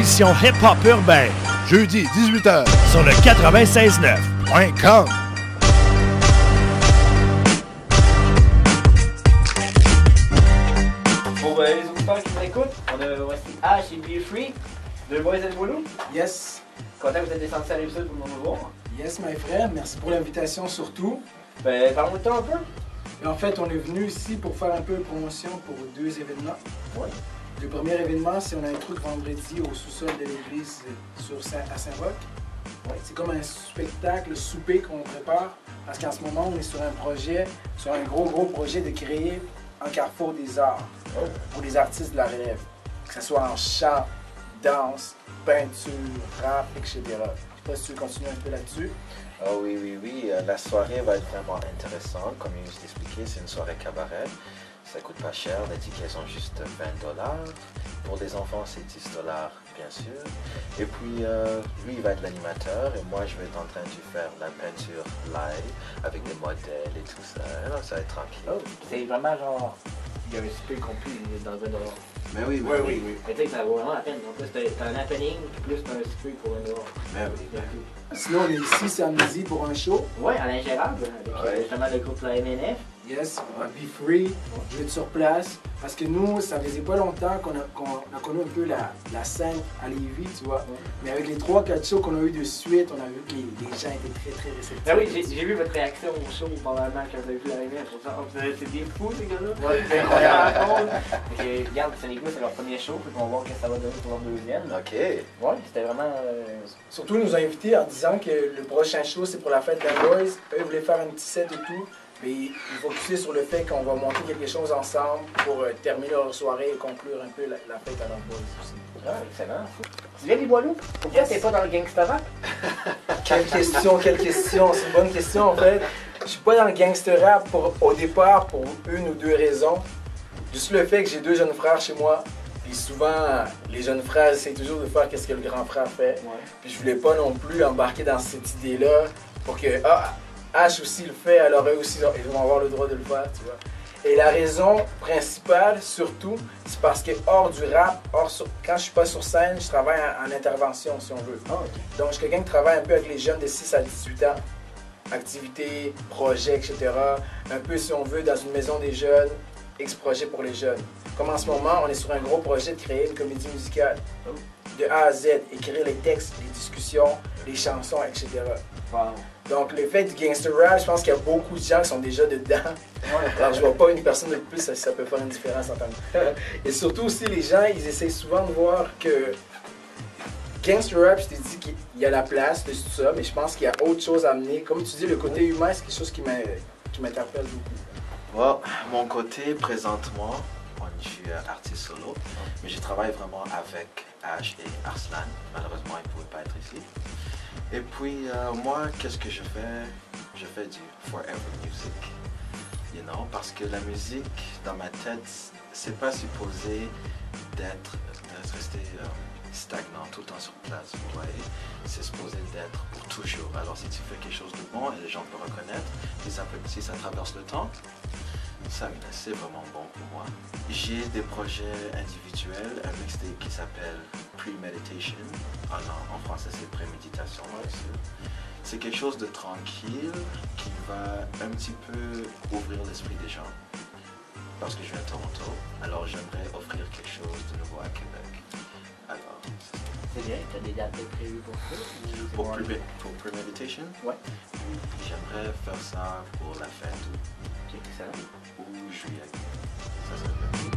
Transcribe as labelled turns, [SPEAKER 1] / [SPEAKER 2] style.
[SPEAKER 1] l'émission Hip Hop Urbain.
[SPEAKER 2] Jeudi, 18h.
[SPEAKER 1] Sur le 96.9.com.
[SPEAKER 3] Bon, ben, les auditeurs qui nous écoutent, voici Ash et Be Free, deux boys et Boulou.
[SPEAKER 4] Yes.
[SPEAKER 3] Content que vous êtes descendus à l'épisode pour nous voir.
[SPEAKER 4] Yes, my frère. Merci pour l'invitation surtout.
[SPEAKER 3] Ben, parlons de toi un peu.
[SPEAKER 4] Et en fait, on est venu ici pour faire un peu de promotion pour deux événements.
[SPEAKER 3] Oui.
[SPEAKER 4] Le premier événement, c'est on a un truc vendredi au sous-sol de l'église à Saint-Roch.
[SPEAKER 3] Oui.
[SPEAKER 4] C'est comme un spectacle souper qu'on prépare parce qu'en ce moment, on est sur un projet, sur un gros projet de créer un carrefour des arts pour les artistes de la relève. Que ce soit en chant, danse, peinture, rap, etc. Je ne sais pas si tu veux continuer un peu là-dessus.
[SPEAKER 5] Oh oui. La soirée va être vraiment intéressante. Comme il nous expliqué, c'est une soirée cabaret. Ça coûte pas cher. Les tickets sont juste $20. Pour les enfants, c'est $10, bien sûr. Et puis, lui, il va être l'animateur. Et moi, je vais être en train de faire la peinture live avec des modèles et tout ça. Alors, ça va être tranquille.
[SPEAKER 3] Oh, c'est vraiment genre. Il y a un super compris dans $20.
[SPEAKER 5] Mais oui.
[SPEAKER 3] Mais tu sais que ça vaut vraiment la peine. En plus, t'as un happening, plus t'as un super pour $20.
[SPEAKER 5] Mais oui.
[SPEAKER 4] Sinon, on est ici samedi pour un show.
[SPEAKER 3] Ouais, Alain Gérard, avec justement le groupe La MNF.
[SPEAKER 4] Yes, on va be free, je vais être sur place. Parce que nous, ça faisait pas longtemps qu'on a connu un peu la scène à Lévis, tu vois. Mais avec les 3-4 shows qu'on a eu de suite, on a vu que les gens étaient très réceptifs.
[SPEAKER 3] Ah oui, j'ai vu votre réaction au show pendant le match quand vous avez vu la MNF. C'est bien fou, ces gars-là.
[SPEAKER 4] Ouais,
[SPEAKER 3] C'est incroyable. Regarde, Sénégal, c'est leur premier show, puis on va voir ce que ça va donner pour leur deuxième.
[SPEAKER 5] OK.
[SPEAKER 3] Ouais, c'était vraiment.
[SPEAKER 4] Surtout, ils nous ont invités en disant que le prochain show, c'est pour la fête des Boys. Eux, ils voulaient faire un petit set et tout. Mais ils focusaient sur le fait qu'on va monter quelque chose ensemble pour terminer leur soirée et conclure un peu la fête à leur Boys aussi.
[SPEAKER 3] Ah, excellent. Tu viens des Boileaux? Pourquoi t'es pas dans le gangsta rap?
[SPEAKER 4] Quelle question. C'est une bonne question en fait. Je suis pas dans le gangster rap au départ pour une ou deux raisons. Juste le fait que j'ai deux jeunes frères chez moi. Puis souvent, les jeunes frères essaient toujours de faire ce que le grand frère fait.
[SPEAKER 3] Ouais.
[SPEAKER 4] Puis je voulais pas non plus embarquer dans cette idée-là pour que H aussi le fait, alors eux aussi ils vont avoir le droit de le faire, tu vois. Et la raison principale, surtout, c'est parce que hors du rap, quand je suis pas sur scène, je travaille en intervention, si on veut.
[SPEAKER 3] Ah, ok.
[SPEAKER 4] Donc je suis quelqu'un qui travaille un peu avec les jeunes de 6 à 18 ans. Activités, projets, etc. Un peu, si on veut, dans une maison des jeunes, X-projet pour les jeunes. Comme en ce moment, on est sur un gros projet de créer une comédie musicale. De A à Z, écrire les textes, les discussions, les chansons, etc.
[SPEAKER 3] Wow.
[SPEAKER 4] Donc, le fait du gangster rap, je pense qu'il y a beaucoup de gens qui sont déjà dedans. Alors, je vois pas une personne de plus, ça peut faire une différence en tant que... Et surtout aussi, les gens, ils essayent souvent de voir que gangster rap, je t'ai dit qu'il y a la place de tout ça, mais je pense qu'il y a autre chose à amener. Comme tu dis, le côté humain, c'est quelque chose qui m'interpelle beaucoup.
[SPEAKER 5] Bon, mon côté, présentement, je suis artiste solo, mais je travaille vraiment avec Ash et Arslan. Malheureusement, ils ne pouvaient pas être ici. Et puis, moi, qu'est-ce que je fais? Je fais du forever music, you know, parce que la musique, dans ma tête, c'est pas supposé de rester stagnant tout le temps sur place, vous voyez. C'est supposé d'être pour toujours. Alors, si tu fais quelque chose de bon, et les gens peuvent reconnaître, si ça traverse le temps, c'est vraiment bon pour moi. J'ai des projets individuels, un mixtape qui s'appelle Premeditation. En français, c'est préméditation. C'est quelque chose de tranquille qui va un petit peu ouvrir l'esprit des gens. Parce que je viens de Toronto, alors j'aimerais offrir quelque chose de nouveau à Québec. Alors,
[SPEAKER 3] C'est bien, t'as des dates prévues pour ça?
[SPEAKER 5] pour Premeditation?
[SPEAKER 3] Ouais.
[SPEAKER 5] J'aimerais faire ça pour la fête
[SPEAKER 3] C'est excellent.
[SPEAKER 5] ou juillet. Ça serait bien.